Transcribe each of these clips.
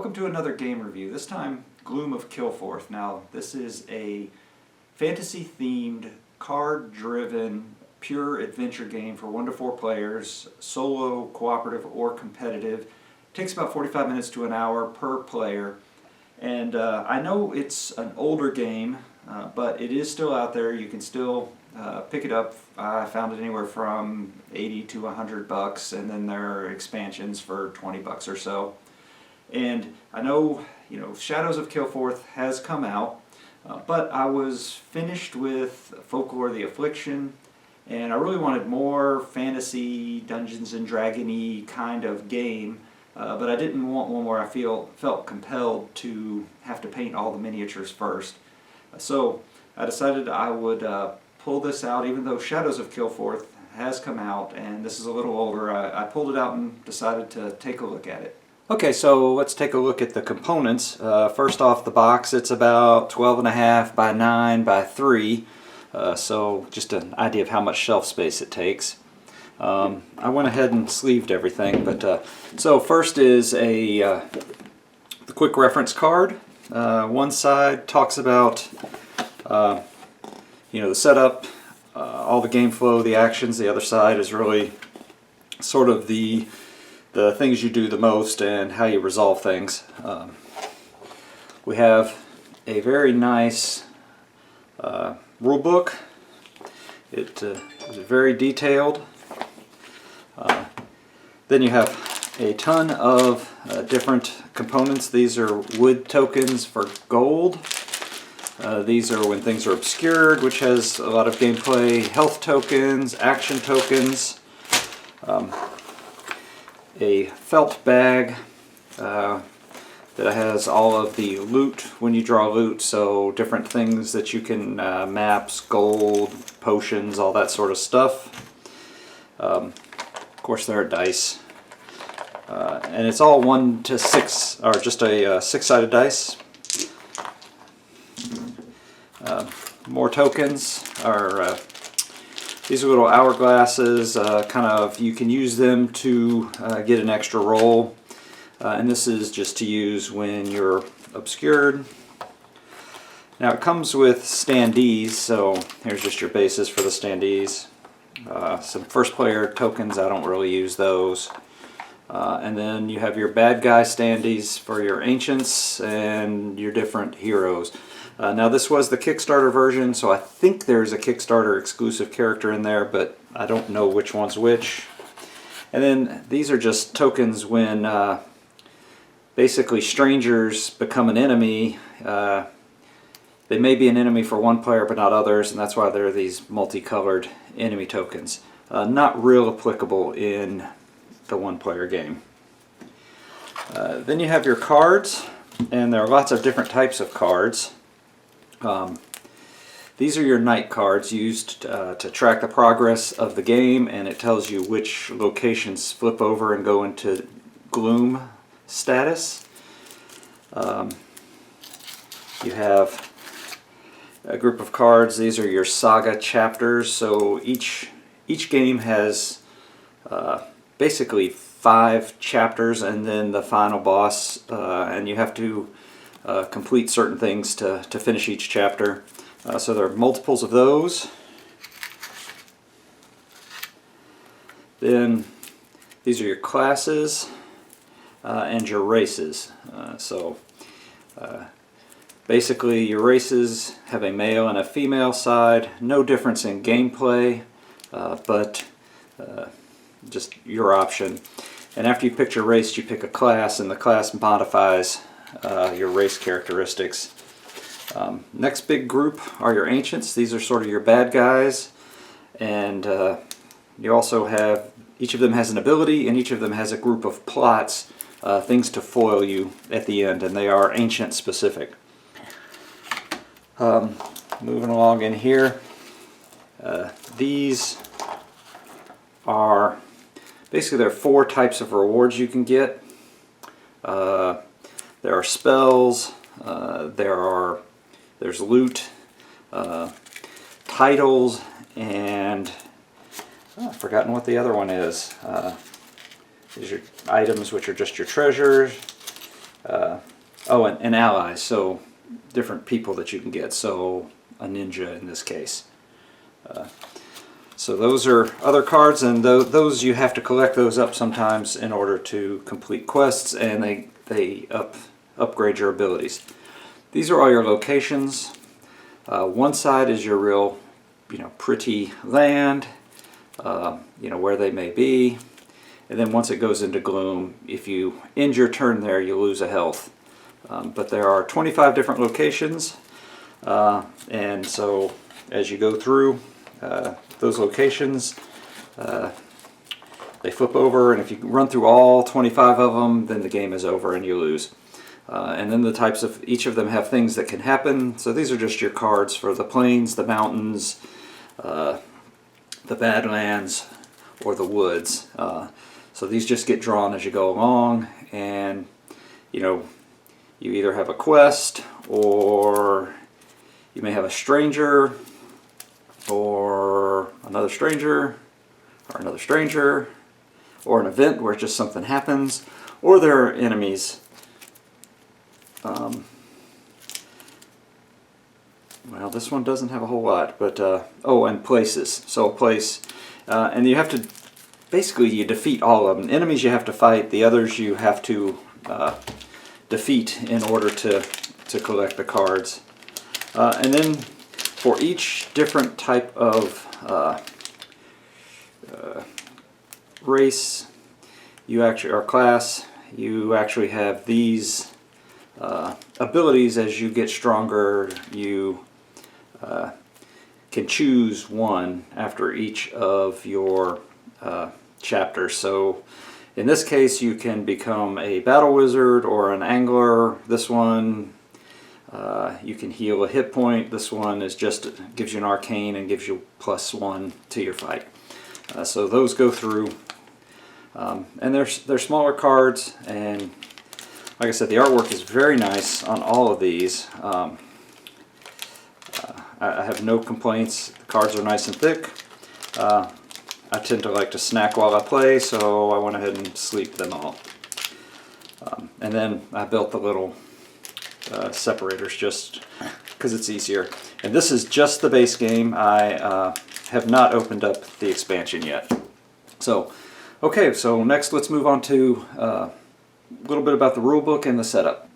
Welcome to another game review, this time Gloom of Kilforth. Now this is a fantasy themed, card driven, pure adventure game for 1 to 4 players, solo, cooperative, or competitive. It takes about 45 minutes to an hour per player, and I know it's an older game, but it is still out there. You can still pick it up. I found it anywhere from $80 to $100, and then there are expansions for $20 or so. And I know, Shadows of Kilforth has come out, but I was finished with Folklore the Affliction, and I really wanted more fantasy, Dungeons and Dragon-y kind of game, but I didn't want one where I felt compelled to have to paint all the miniatures first. So I decided I would pull this out, even though Shadows of Kilforth has come out, and this is a little older. I pulled it out and decided to take a look at it. Okay, so let's take a look at the components. First off the box, it's about 12.5 by 9 by 3, so just an idea of how much shelf space it takes. I went ahead and sleeved everything, but so first is the quick reference card. One side talks about the setup, all the game flow, the actions. The other side is really sort of the things you do the most and how you resolve things. We have a very nice rulebook. It is very detailed. Then you have a ton of different components. These are wood tokens for gold. These are when things are obscured, which has a lot of gameplay. Health tokens, action tokens. A felt bag that has all of the loot when you draw loot, so different things that you can, maps, gold, potions, all that sort of stuff. Of course there are dice. And it's all 1 to 6, or just a 6-sided dice. More tokens are these are little hourglasses, you can use them to get an extra roll, and this is just to use when you're obscured. Now it comes with standees, so here's just your bases for the standees. Some first player tokens, I don't really use those. And then you have your bad guy standees for your ancients and your different heroes. Now this was the Kickstarter version, so I think there's a Kickstarter exclusive character in there, but I don't know which one's which. And then these are just tokens when basically strangers become an enemy. They may be an enemy for one player but not others, and that's why there are these multicolored enemy tokens. Not real applicable in the one-player game. Then you have your cards, and there are lots of different types of cards. These are your night cards used to track the progress of the game, and it tells you which locations flip over and go into gloom status. You have a group of cards. These are your saga chapters, so each game has basically 5 chapters and then the final boss, and you have to complete certain things to finish each chapter. So there are multiples of those. Then these are your classes and your races. Basically your races have a male and a female side. No difference in gameplay, but just your option. And after you pick your race, you pick a class, and the class modifies your race characteristics. Next big group are your ancients. These are sort of your bad guys, and you also have, each of them has an ability, and each of them has a group of plots, things to foil you at the end, and they are ancient specific. Moving along in here, these are basically, there are 4 types of rewards you can get. There are spells, there's loot, titles, and I've forgotten what the other one is. These are items which are just your treasures. Oh, and allies, so different people that you can get, so a ninja in this case. So those are other cards, and those you have to collect those up sometimes in order to complete quests, and they upgrade your abilities. These are all your locations. One side is your real, pretty land, where they may be. And then once it goes into Gloom, if you end your turn there, you lose a health. But there are 25 different locations, and so as you go through those locations, they flip over, and if you run through all 25 of them, then the game is over and you lose. And then the types of each of them have things that can happen. So these are just your cards for the plains, the mountains, the badlands, or the woods. So these just get drawn as you go along, and you either have a quest, or you may have a stranger, or another stranger, or another stranger, or an event where just something happens, or there are enemies. Well, this one doesn't have a whole lot, but oh, and places. So a place, and you have to, basically you defeat all of them. Enemies you have to fight, the others you have to defeat in order to collect the cards. And then for each different type of race, or class, you actually have these abilities. As you get stronger, you can choose one after each of your chapters. So in this case, you can become a battle wizard or an angler. This one, you can heal a hit point. This one is just gives you an arcane and gives you +1 to your fight. So those go through, and they're smaller cards, and like I said, the artwork is very nice on all of these. I have no complaints. The cards are nice and thick. I tend to like to snack while I play, so I went ahead and sleeved them all. And then I built the little separators just because it's easier. And this is just the base game. I have not opened up the expansion yet. So, okay, so next let's move on to a little bit about the rulebook and the setup.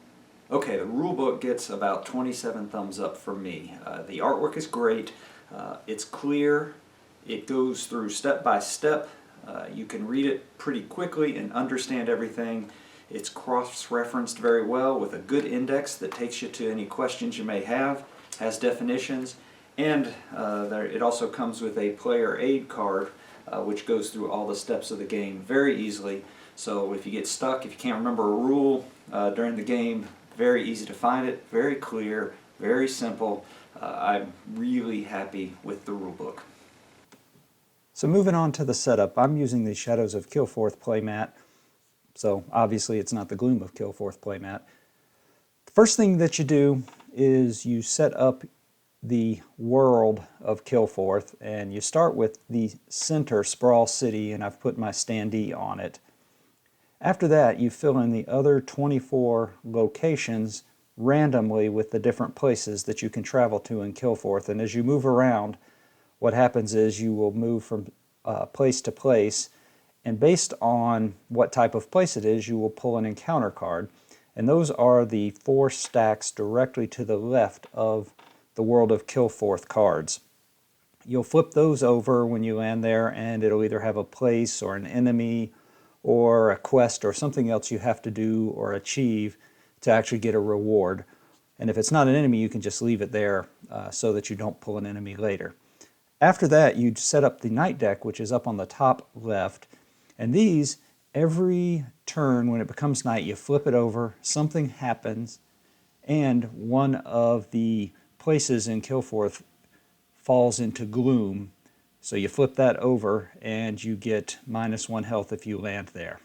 Okay, the rulebook gets about 27 thumbs up from me. The artwork is great. It's clear. It goes through step by step. You can read it pretty quickly and understand everything. It's cross-referenced very well with a good index that takes you to any questions you may have, has definitions, and it also comes with a player aid card which goes through all the steps of the game very easily. So if you get stuck, if you can't remember a rule during the game, very easy to find it, very clear, very simple. I'm really happy with the rulebook. So moving on to the setup, I'm using the Shadows of Kilforth playmat. So obviously it's not the Gloom of Kilforth playmat. The first thing that you do is you set up the world of Kilforth, and you start with the center Sprawl City, and I've put my standee on it. After that, you fill in the other 24 locations randomly with the different places that you can travel to in Kilforth, and as you move around, what happens is you will move from place to place, and based on what type of place it is, you will pull an encounter card, and those are the 4 stacks directly to the left of the World of Kilforth cards. You'll flip those over when you land there, and it'll either have a place or an enemy or a quest or something else you have to do or achieve to actually get a reward. And if it's not an enemy, you can just leave it there so that you don't pull an enemy later. After that, you set up the night deck, which is up on the top left. And these, every turn when it becomes night, you flip it over, something happens, and one of the places in Kilforth falls into gloom. So you flip that over and you get -1 health if you land there.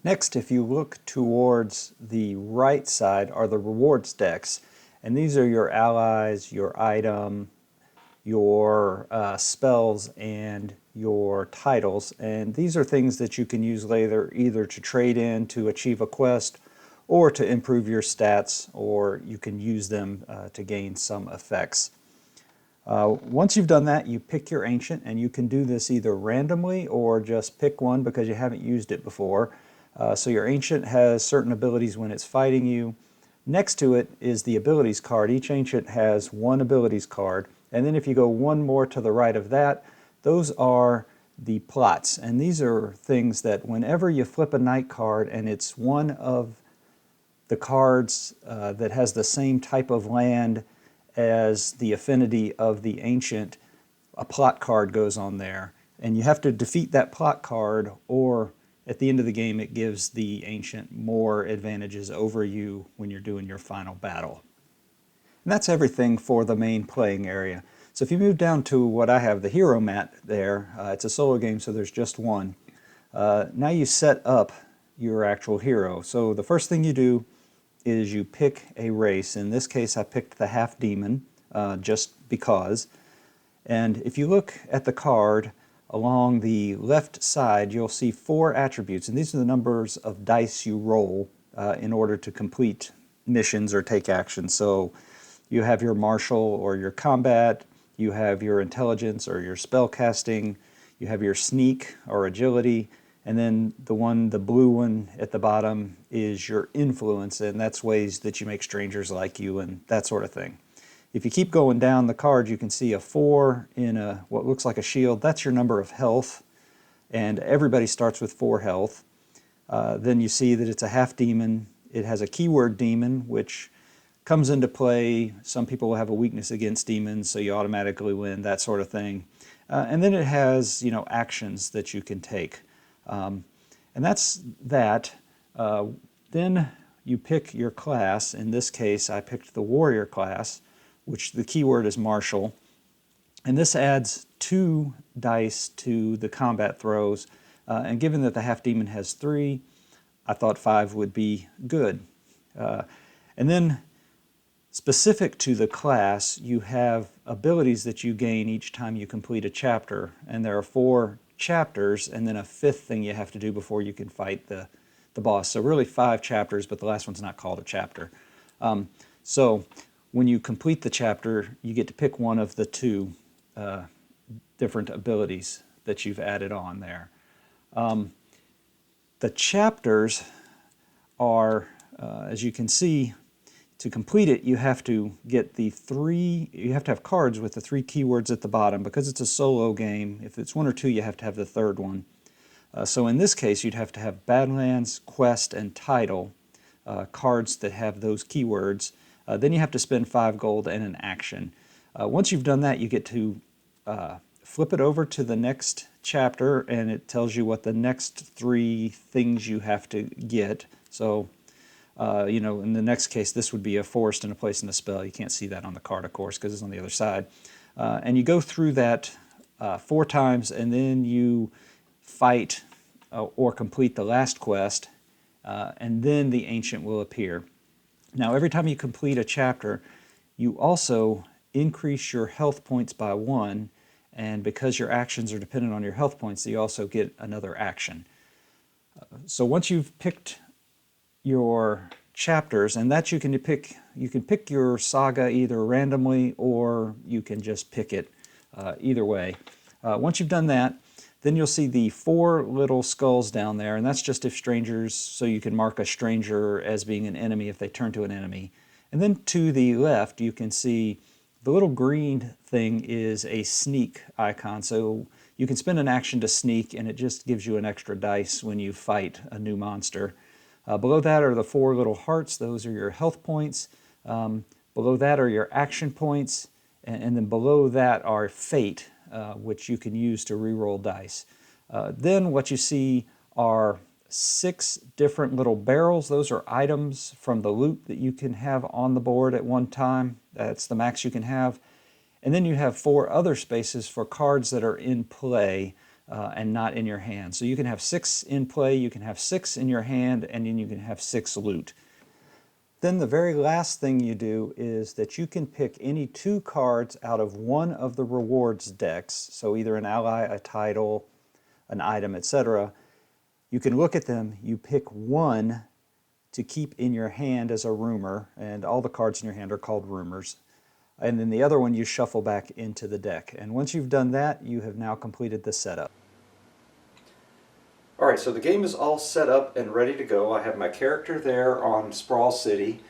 Next, if you look towards the right side are the rewards decks. And these are your allies, your item, your spells, and your titles. And these are things that you can use later either to trade in to achieve a quest, or to improve your stats, or you can use them to gain some effects. Once you've done that, you pick your ancient, and you can do this either randomly or just pick one because you haven't used it before. So your ancient has certain abilities when it's fighting you. Next to it is the abilities card. Each ancient has one abilities card, and then if you go one more to the right of that, those are the plots. And these are things that whenever you flip a knight card and it's one of the cards that has the same type of land as the affinity of the ancient, a plot card goes on there. And you have to defeat that plot card, or at the end of the game it gives the ancient more advantages over you when you're doing your final battle. And that's everything for the main playing area. So if you move down to what I have, the hero mat there, it's a solo game, so there's just one. Now you set up your actual hero. So the first thing you do is you pick a race. In this case I picked the half demon just because. And if you look at the card along the left side, you'll see 4 attributes, and these are the numbers of dice you roll in order to complete missions or take action. So you have your martial or your combat, you have your intelligence or your spell casting, you have your sneak or agility, and then the blue one at the bottom is your influence, and that's ways that you make strangers like you and that sort of thing. If you keep going down the card, you can see a 4 in what looks like a shield. That's your number of health, and everybody starts with 4 health. Then you see that it's a half demon. It has a keyword demon, which comes into play. Some people will have a weakness against demons, so you automatically win, that sort of thing. And then it has, actions that you can take. And that's that. Then you pick your class. In this case, I picked the warrior class, which the keyword is martial. And this adds 2 dice to the combat throws. And given that the half demon has 3, I thought 5 would be good. And then specific to the class, you have abilities that you gain each time you complete a chapter. And there are 4 chapters, and then a 5th thing you have to do before you can fight the boss. So really 5 chapters, but the last one's not called a chapter. So when you complete the chapter, you get to pick one of the 2 different abilities that you've added on there. The chapters are, as you can see, to complete it, you have to get you have to have cards with the 3 keywords at the bottom. Because it's a solo game, if it's 1 or 2, you have to have the 3rd one. So in this case, you'd have to have Badlands, Quest, and Title, cards that have those keywords. Then you have to spend 5 gold and an action. Once you've done that, you get to flip it over to the next chapter, and it tells you what the next 3 things you have to get. So in the next case, this would be a forest and a place and a spell. You can't see that on the card, of course, because it's on the other side. And you go through that 4 times, and then you fight or complete the last quest, and then the ancient will appear. Now, every time you complete a chapter, you also increase your health points by 1, and because your actions are dependent on your health points, you also get another action. So once you've picked your chapters, and that you can pick your saga either randomly or you can just pick it either way. Once you've done that, then you'll see the 4 little skulls down there, and that's just if strangers, so you can mark a stranger as being an enemy if they turn to an enemy. And then to the left, you can see the little green thing is a sneak icon, so you can spend an action to sneak, and it just gives you an extra dice when you fight a new monster. Below that are the 4 little hearts. Those are your health points. Below that are your action points, and then below that are fate, which you can use to re-roll dice. Then what you see are 6 different little barrels. Those are items from the loot that you can have on the board at one time. That's the max you can have. And then you have 4 other spaces for cards that are in play and not in your hand. So you can have 6 in play, you can have 6 in your hand, and then you can have 6 loot. Then the very last thing you do is that you can pick any 2 cards out of one of the rewards decks, so either an ally, a title, an item, etc. You can look at them, you pick one to keep in your hand as a rumor, and all the cards in your hand are called rumors. And then the other one you shuffle back into the deck. And once you've done that, you have now completed the setup. Alright, so the game is all set up and ready to go. I have my character there on Sprawl City.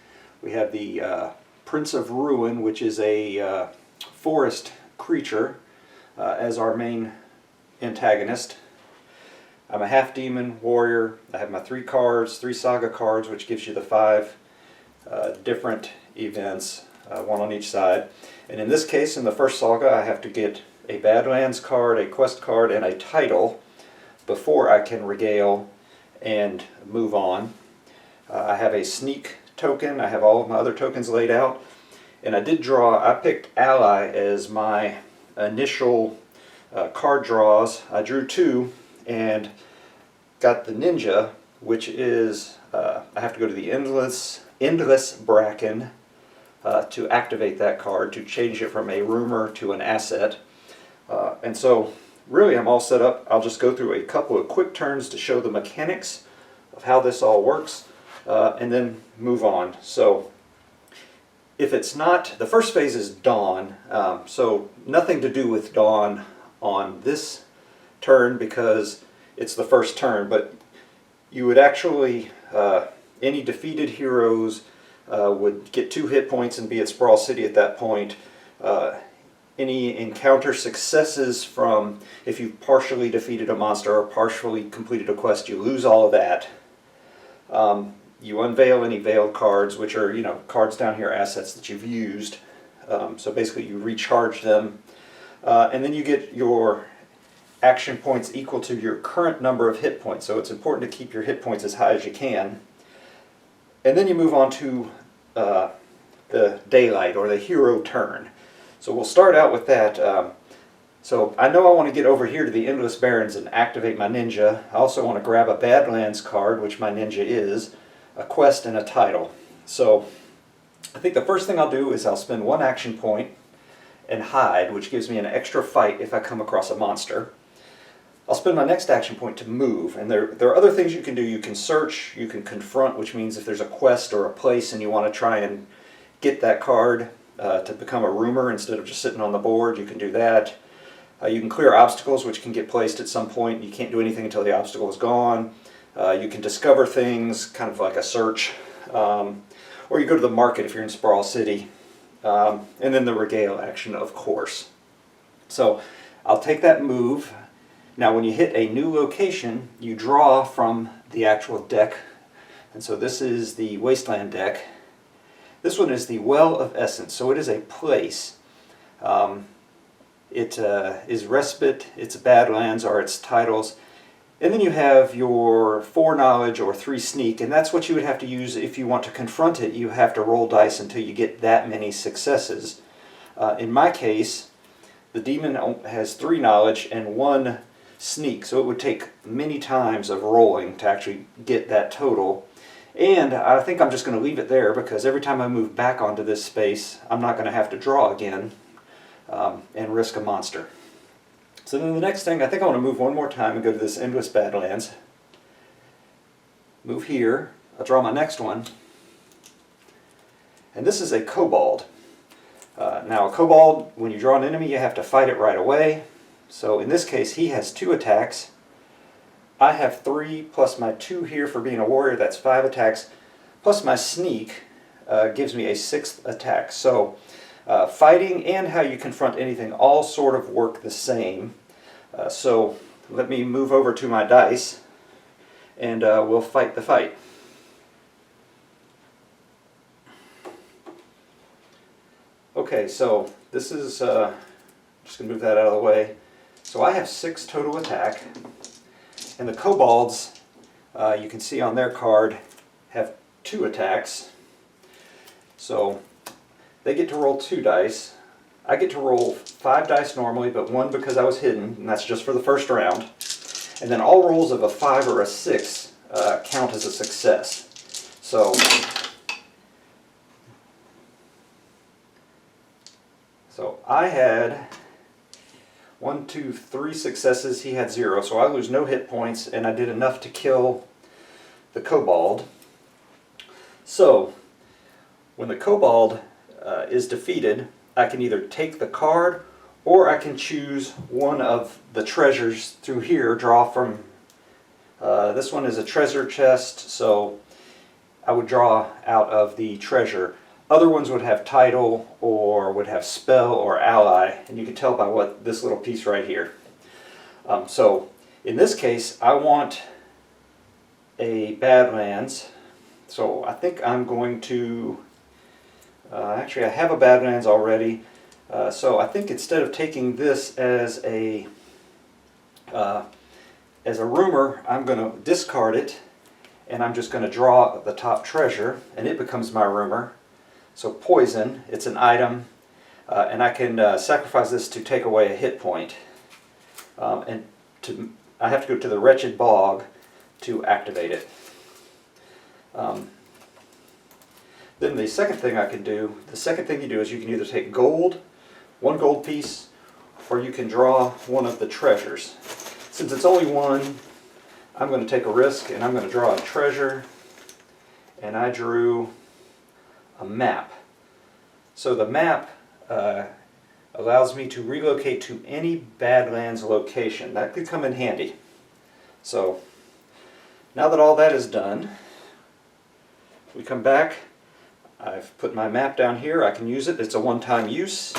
We have the Prince of Ruin, which is a forest creature, as our main antagonist. I'm a half-demon warrior. I have my 3 cards, 3 saga cards, which gives you the 5 different events, one on each side. And in this case, in the first saga, I have to get a Badlands card, a quest card, and a title before I can regale and move on. I have a sneak token. I have all of my other tokens laid out. And I picked Ally as my initial card draws. I drew 2 and got the Ninja, which is, I have to go to the Endless Bracken to activate that card, to change it from a rumor to an asset. And so really I'm all set up. I'll just go through a couple of quick turns to show the mechanics of how this all works, and then move on. So if it's not, the first phase is Dawn, so nothing to do with Dawn on this turn because it's the first turn, but you would actually, any defeated heroes would get 2 hit points and be at Sprawl City at that point. Any encounter successes from, if you've partially defeated a monster or partially completed a quest, you lose all of that. You unveil any veiled cards, which are, cards down here, assets that you've used. So basically you recharge them. And then you get your action points equal to your current number of hit points. So it's important to keep your hit points as high as you can. And then you move on to the daylight, or the hero turn. So we'll start out with that. So I know I want to get over here to the Endless Barrens and activate my Ninja. I also want to grab a Badlands card, which my Ninja is, a quest, and a title. So I think the first thing I'll do is I'll spend 1 action point and hide, which gives me an extra fight if I come across a monster. I'll spend my next action point to move, and there are other things you can do. You can search, you can confront, which means if there's a quest or a place and you want to try and get that card to become a rumor instead of just sitting on the board, you can do that. You can clear obstacles, which can get placed at some point. You can't do anything until the obstacle is gone. You can discover things, kind of like a search. Or you go to the market if you're in Sprawl City. And then the regale action, of course. So I'll take that move. Now when you hit a new location, you draw from the actual deck. And so this is the Wasteland deck. This one is the Well of Essence, so it is a place. It is Respite, it's Badlands, or its titles. And then you have your 4 knowledge or 3 sneak, and that's what you would have to use if you want to confront it. You have to roll dice until you get that many successes. In my case, the demon has 3 knowledge and 1 sneak, so it would take many times of rolling to actually get that total. And I think I'm just going to leave it there because every time I move back onto this space, I'm not going to have to draw again and risk a monster. So then the next thing, I think I want to move one more time and go to this Endless Badlands. Move here. I'll draw my next one. And this is a kobold. Now a kobold, when you draw an enemy, you have to fight it right away. So in this case, he has 2 attacks. I have 3 plus my 2 here for being a warrior, that's 5 attacks. Plus my sneak gives me a 6th attack. So fighting and how you confront anything all sort of work the same. So let me move over to my dice and we'll fight the fight. Okay, so this is, just going to move that out of the way. So I have 6 total attack. And the kobolds, you can see on their card, have 2 attacks. So they get to roll 2 dice. I get to roll 5 dice normally, but 1 because I was hidden, and that's just for the first round. And then all rolls of a 5 or a 6 count as a success. So I had 1, 2, 3 successes, he had 0, so I lose no hit points, and I did enough to kill the kobold. So, when the kobold is defeated, I can either take the card or I can choose one of the treasures through here, draw from, this one is a treasure chest, so I would draw out of the treasure. Other ones would have title or would have spell or ally, and you can tell by what this little piece right here. So in this case, I want a Badlands, so I think I'm going to, actually I have a Badlands already, so I think instead of taking this as a rumor, I'm going to discard it, and I'm just going to draw the top treasure, and it becomes my rumor. So poison, it's an item, and I can sacrifice this to take away a hit point. I have to go to the Wretched Bog to activate it. Then the second thing I can do, the second thing you do is you can either take gold, one gold piece, or you can draw one of the treasures. Since it's only one, I'm going to take a risk and I'm going to draw a treasure, and I drew a map. So the map allows me to relocate to any Badlands location. That could come in handy. So now that all that is done, we come back. I've put my map down here. I can use it. It's a one-time use.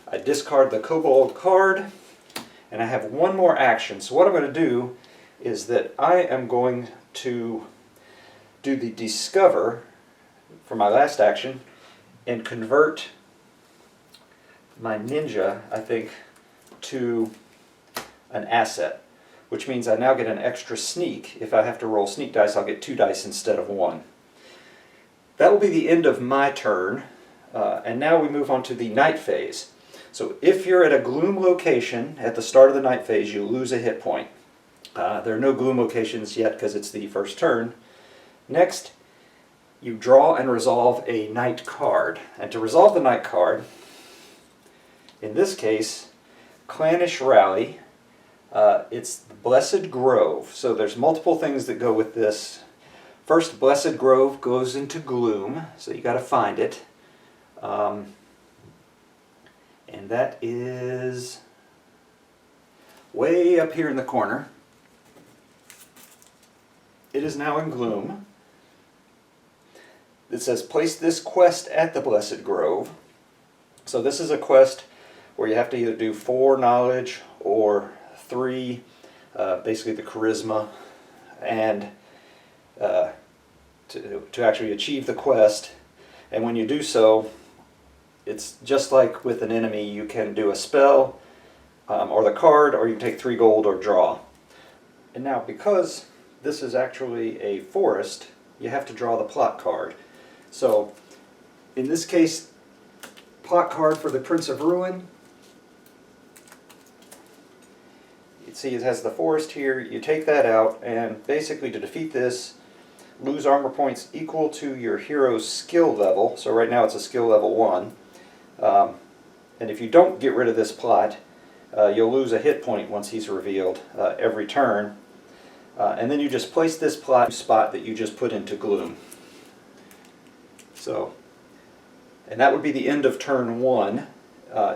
I discard the kobold card, and I have one more action. So what I'm going to do is that I am going to do the discover for my last action and convert my ninja, I think, to an asset, which means I now get an extra sneak. If I have to roll sneak dice, I'll get 2 dice instead of 1. That will be the end of my turn, and now we move on to the night phase. So if you're at a gloom location at the start of the night phase, you lose a hit point. There are no gloom locations yet because it's the first turn. Next, you draw and resolve a night card. And to resolve the night card, in this case, Clannish Rally, it's the Blessed Grove. So there's multiple things that go with this. First, Blessed Grove goes into gloom, so you got to find it. And that is way up here in the corner. It is now in gloom. It says place this quest at the Blessed Grove. So this is a quest where you have to either do 4 knowledge or 3, basically the charisma, and to actually achieve the quest. And when you do so, it's just like with an enemy, you can do a spell or the card, or you can take 3 gold or draw. And now because this is actually a forest, you have to draw the plot card. So in this case, plot card for the Prince of Ruin. You see it has the forest here. You take that out, and basically to defeat this, lose armor points equal to your hero's skill level. So right now it's a skill level 1. And if you don't get rid of this plot, you'll lose a hit point once he's revealed every turn. And then you just place this plot spot that you just put into gloom. So, and that would be the end of turn 1,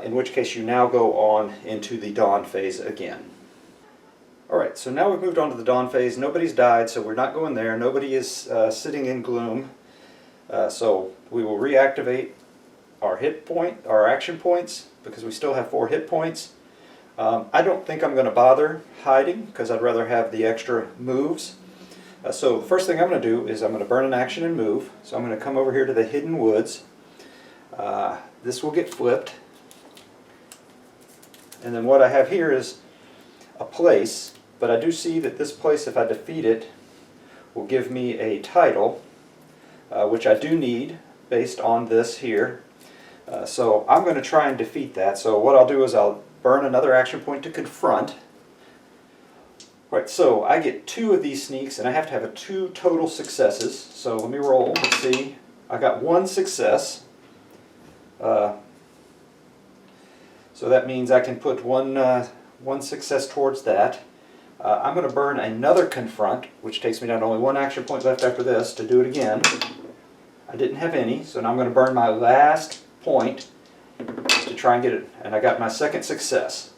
in which case you now go on into the dawn phase again. Alright, so now we've moved on to the dawn phase. Nobody's died, so we're not going there. Nobody is sitting in gloom. So we will reactivate our our action points, because we still have 4 hit points. I don't think I'm going to bother hiding, because I'd rather have the extra moves. So the first thing I'm going to do is I'm going to burn an action and move. So I'm going to come over here to the Hidden Woods. This will get flipped. And then what I have here is a place, but I do see that this place, if I defeat it, will give me a title, which I do need based on this here. So I'm going to try and defeat that. So what I'll do is I'll burn another action point to confront. Right, so I get 2 of these sneaks, and I have to have 2 total successes. So let me roll. Let's see. I got 1 success. So that means I can put one success towards that. I'm going to burn another confront, which takes me down to only 1 action point left after this to do it again. I didn't have any, so now I'm going to burn my last point to try and get it, and I got my second success.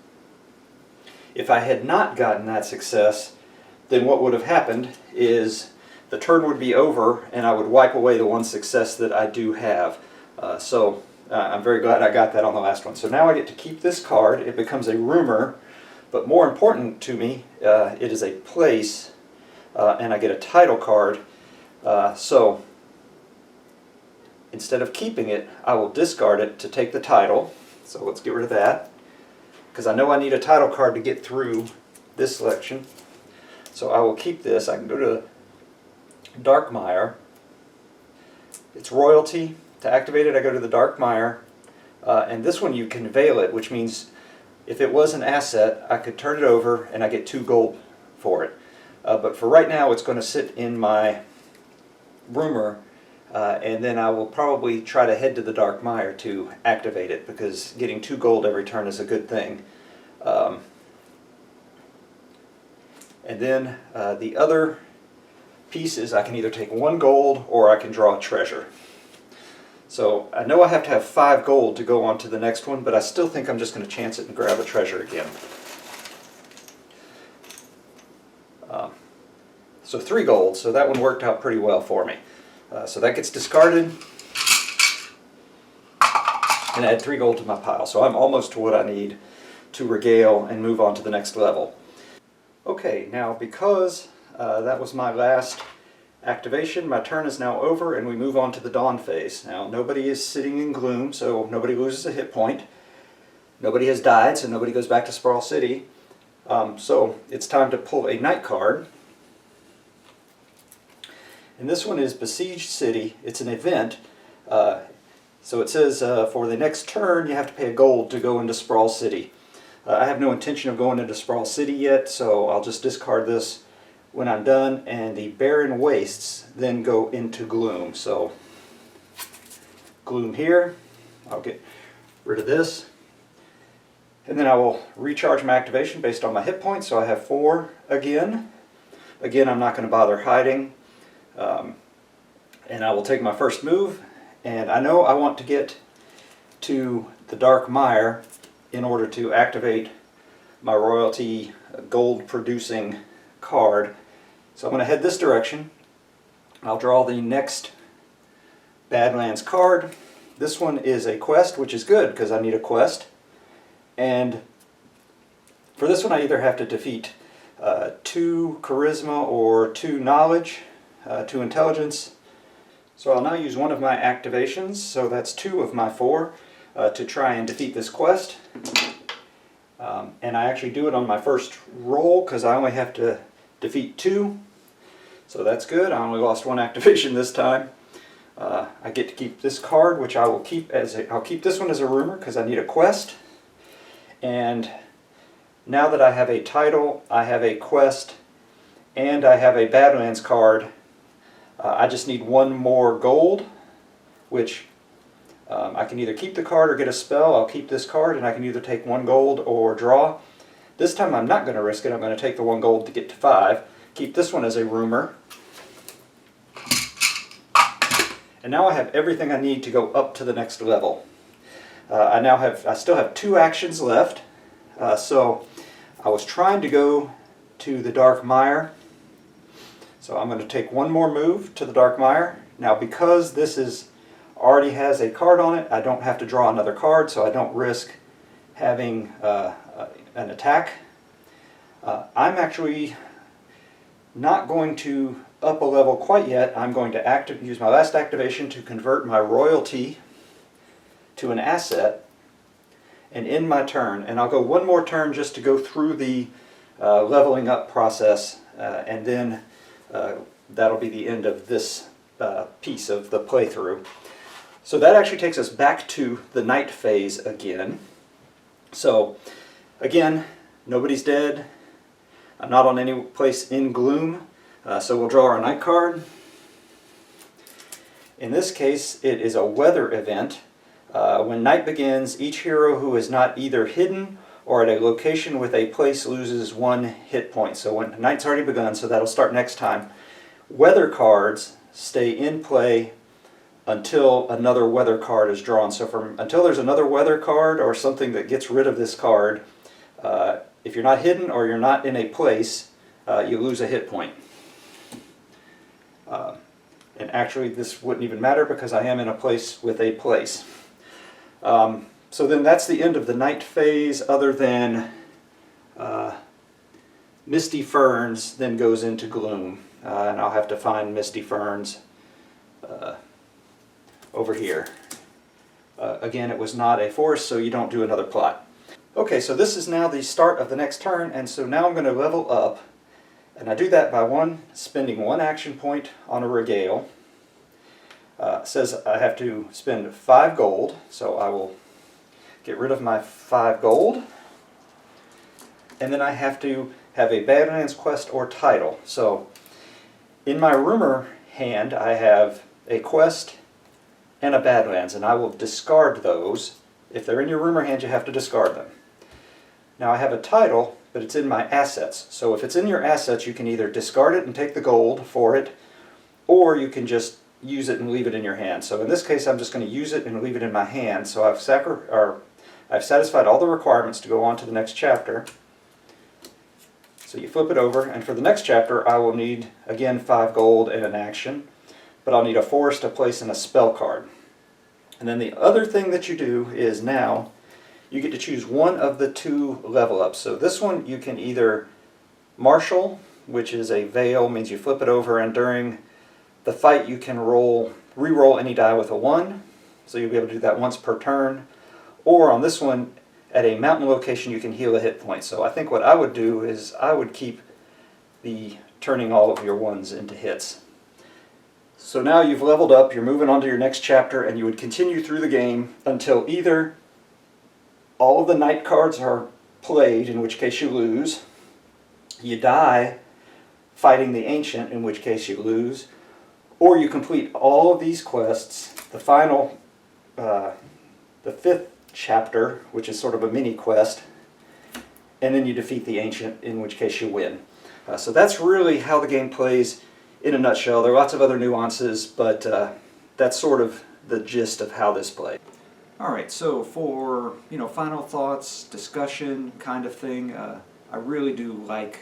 If I had not gotten that success, then what would have happened is the turn would be over and I would wipe away the one success that I do have. I'm very glad I got that on the last one. So now I get to keep this card. It becomes a rumor, but more important to me, it is a place, and I get a title card. So instead of keeping it, I will discard it to take the title. So let's get rid of that, because I know I need a title card to get through this selection. So I will keep this. I can go to Darkmire. It's royalty. To activate it, I go to the Darkmire. And this one you can veil it, which means if it was an asset, I could turn it over and I get 2 gold for it. But for right now, it's going to sit in my rumor, and then I will probably try to head to the Darkmire to activate it, because getting 2 gold every turn is a good thing. And then the other piece is I can either take 1 gold or I can draw a treasure. So I know I have to have 5 gold to go on to the next one, but I still think I'm just going to chance it and grab a treasure again. So 3 gold, so that one worked out pretty well for me. So that gets discarded, and add 3 gold to my pile. So I'm almost to what I need to regale and move on to the next level. Okay, now because that was my last activation, my turn is now over and we move on to the dawn phase. Now nobody is sitting in gloom, so nobody loses a hit point. Nobody has died, so nobody goes back to Sprawl City. So it's time to pull a night card. And this one is Besieged City. It's an event. So it says for the next turn you have to pay a gold to go into Sprawl City. I have no intention of going into Sprawl City yet, so I'll just discard this when I'm done, and the Barren Wastes then go into Gloom. So Gloom here, I'll get rid of this, and then I will recharge my activation based on my hit points, so I have 4 again. Again, I'm not going to bother hiding, and I will take my first move, and I know I want to get to the Darkmire in order to activate my royalty gold producing card. So I'm going to head this direction. I'll draw the next Badlands card. This one is a quest, which is good because I need a quest. And for this one I either have to defeat 2 charisma or 2 knowledge, 2 intelligence. So I'll now use one of my activations, so that's 2 of my 4, to try and defeat this quest. And I actually do it on my first roll because I only have to defeat 2. So that's good. I only lost 1 activation this time. I get to keep this card, which I will keep I'll keep this one as a rumor because I need a quest. And now that I have a title, I have a quest, and I have a Badlands card, I just need 1 more gold, which I can either keep the card or get a spell. I'll keep this card, and I can either take 1 gold or draw. This time I'm not going to risk it. I'm going to take the 1 gold to get to 5. Keep this one as a rumor. And now I have everything I need to go up to the next level. I still have 2 actions left. So I was trying to go to the Darkmire. So I'm going to take 1 more move to the Darkmire. Now because this already has a card on it, I don't have to draw another card, so I don't risk having an attack. I'm actually not going to up a level quite yet. I'm going to use my last activation to convert my royalty to an asset and end my turn. And I'll go 1 more turn just to go through the leveling up process, and then that'll be the end of this piece of the playthrough. So that actually takes us back to the night phase again. So again, nobody's dead. I'm not on any place in gloom, so we'll draw our night card. In this case, it is a weather event. When night begins, each hero who is not either hidden or at a location with a place loses 1 hit point. So when night's already begun, so that'll start next time. Weather cards stay in play until another weather card is drawn. So until there's another weather card or something that gets rid of this card, if you're not hidden or you're not in a place, you lose a hit point. And actually this wouldn't even matter because I am in a place with a place. So then that's the end of the night phase, other than Misty Ferns then goes into Gloom. And I'll have to find Misty Ferns over here. Again, it was not a force, so you don't do another plot. Okay, so this is now the start of the next turn, and so now I'm going to level up. And I do that by spending one action point on a regale. It says I have to spend 5 gold, so I will get rid of my 5 gold. And then I have to have a Badlands quest or title. So in my rumor hand I have a quest and a Badlands, and I will discard those. If they're in your rumor hand, you have to discard them. Now I have a title, but it's in my assets. So if it's in your assets, you can either discard it and take the gold for it, or you can just use it and leave it in your hand. So in this case, I'm just going to use it and leave it in my hand. So I've satisfied all the requirements to go on to the next chapter. So you flip it over, and for the next chapter, I will need, again, 5 gold and an action, but I'll need a force to place in a spell card. And then the other thing that you do is now you get to choose one of the 2 level ups. So this one you can either marshal, which is a veil, means you flip it over, and during the fight you can re-roll any die with a 1, so you'll be able to do that once per turn. Or on this one, at a mountain location, you can heal a hit point. So I think what I would do is I would keep the turning all of your 1s into hits. So now you've leveled up, you're moving on to your next chapter, and you would continue through the game until either all of the night cards are played, in which case you lose, you die fighting the Ancient, in which case you lose, or you complete all of these quests, the final, the 5th chapter, which is sort of a mini quest, and then you defeat the Ancient, in which case you win. So that's really how the game plays in a nutshell. There are lots of other nuances, but that's sort of the gist of how this plays. Alright, so for final thoughts, discussion kind of thing, I really do like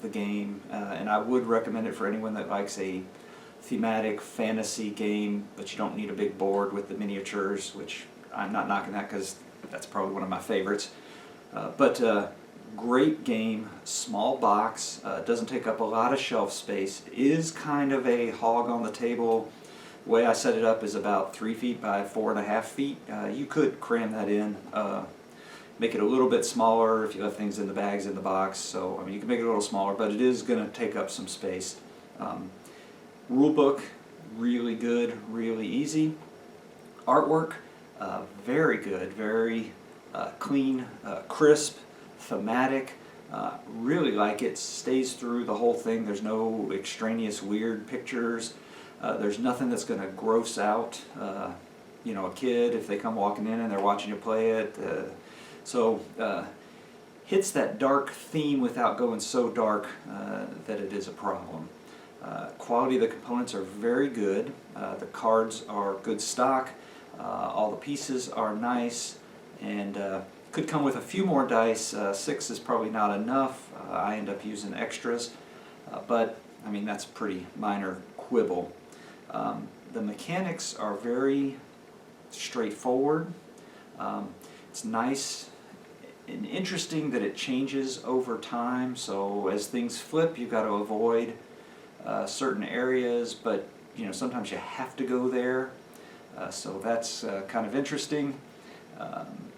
the game, and I would recommend it for anyone that likes a thematic fantasy game, but you don't need a big board with the miniatures, which I'm not knocking that because that's probably one of my favorites. But great game, small box, doesn't take up a lot of shelf space, is kind of a hog on the table. The way I set it up is about 3 feet by 4.5 feet. You could cram that in, make it a little bit smaller if you have things in the bags in the box. So I mean, you can make it a little smaller, but it is going to take up some space. Rulebook, really good, really easy. Artwork, very good, very clean, crisp, thematic. Really like it. Stays through the whole thing. There's no extraneous weird pictures. There's nothing that's going to gross out a kid if they come walking in and they're watching you play it. So hits that dark theme without going so dark that it is a problem. Quality of the components are very good. The cards are good stock. All the pieces are nice, and could come with a few more dice. 6 is probably not enough. I end up using extras, but I mean that's pretty minor quibble. The mechanics are very straightforward. It's nice and interesting that it changes over time, so as things flip you've got to avoid certain areas, but sometimes you have to go there, so that's kind of interesting.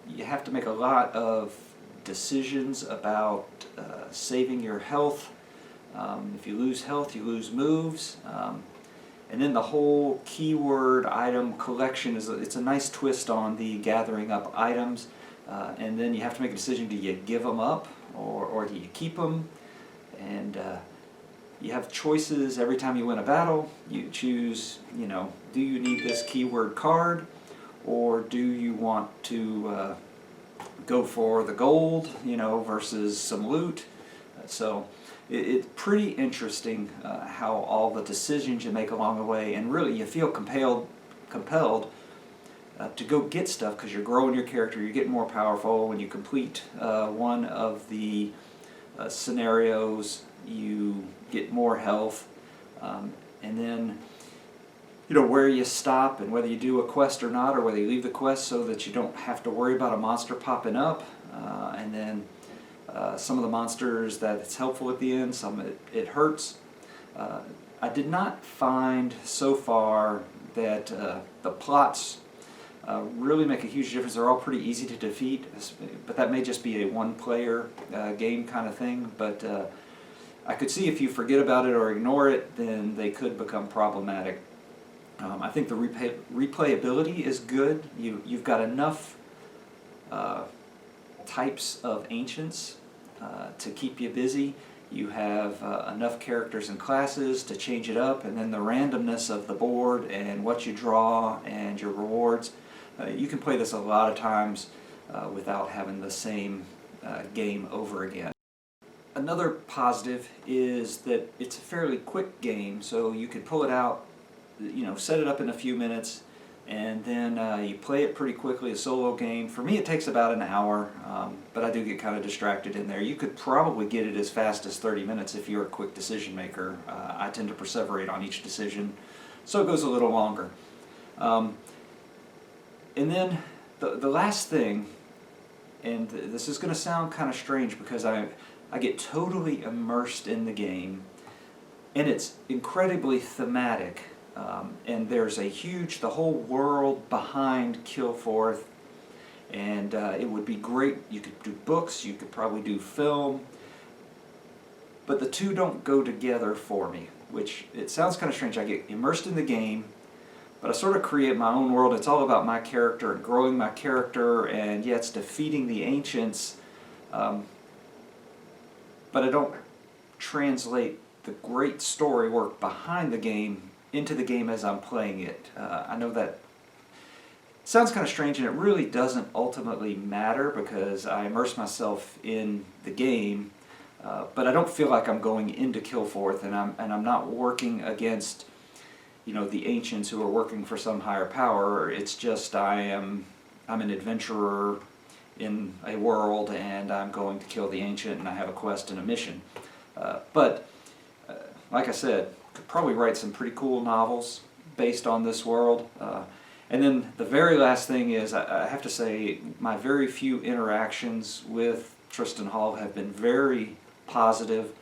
You have to make a lot of decisions about saving your health. If you lose health, you lose moves. And then the whole keyword item collection it's a nice twist on the gathering up items. And then you have to make a decision: do you give them up or do you keep them? And you have choices every time you win a battle. You choose, do you need this keyword card, or do you want to go for the gold, versus some loot? So it's pretty interesting how all the decisions you make along the way, and really you feel compelled compelled to go get stuff because you're growing your character, you're getting more powerful. When you complete one of the scenarios, you get more health, and then where you stop and whether you do a quest or not, or whether you leave the quest so that you don't have to worry about a monster popping up, and then some of the monsters that it's helpful at the end, some it hurts. I did not find so far that the plots really make a huge difference. They're all pretty easy to defeat, but that may just be a one-player game kind of thing. But I could see if you forget about it or ignore it, then they could become problematic. I think the replayability is good. You've got enough types of ancients to keep you busy. You have enough characters and classes to change it up, and then the randomness of the board and what you draw and your rewards. You can play this a lot of times without having the same game over again. Another positive is that it's a fairly quick game, so you can pull it out, set it up in a few minutes, and then you play it pretty quickly, a solo game. For me it takes about an hour, but I do get kind of distracted in there. You could probably get it as fast as 30 minutes if you're a quick decision maker. I tend to perseverate on each decision, so it goes a little longer. And then the last thing, and this is going to sound kind of strange because I get totally immersed in the game, and it's incredibly thematic. And there's the whole world behind Kilforth, and it would be great. You could do books, you could probably do film, but the two don't go together for me, which it sounds kind of strange. I get immersed in the game, but I sort of create my own world. It's all about my character and growing my character, and yeah, it's defeating the ancients, but I don't translate the great story work behind the game into the game as I'm playing it. I know that sounds kind of strange, and it really doesn't ultimately matter because I immerse myself in the game, but I don't feel like I'm going into Kilforth, and I'm not working against the ancients who are working for some higher power. It's just I'm an adventurer in a world, and I'm going to kill the ancient, and I have a quest and a mission. But like I said, could probably write some pretty cool novels based on this world. And then the very last thing is, I have to say, my very few interactions with Tristan Hall have been very positive.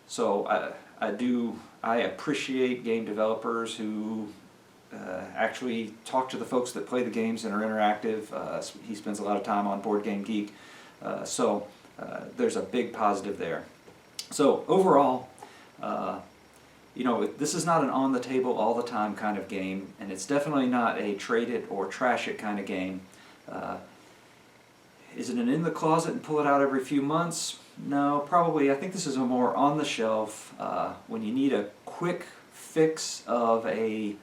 So I appreciate game developers who actually talk to the folks that play the games and are interactive. He spends a lot of time on Board Game Geek, so there's a big positive there. So overall, this is not an on-the-table, all-the-time kind of game, and it's definitely not a trade-it or trash-it kind of game. Is it an in-the-closet and pull it out every few months? No, probably. I think this is a more on-the-shelf, when you need a quick fix of a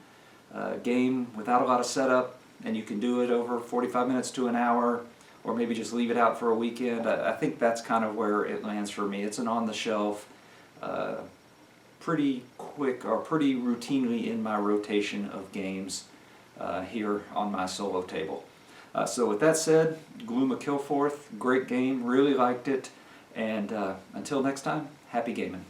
game without a lot of setup, and you can do it over 45 minutes to an hour, or maybe just leave it out for a weekend. I think that's kind of where it lands for me. It's an on-the-shelf, pretty quick, or pretty routinely in my rotation of games here on my solo table. So with that said, Gloom of Kilforth, great game, really liked it, and until next time, happy gaming.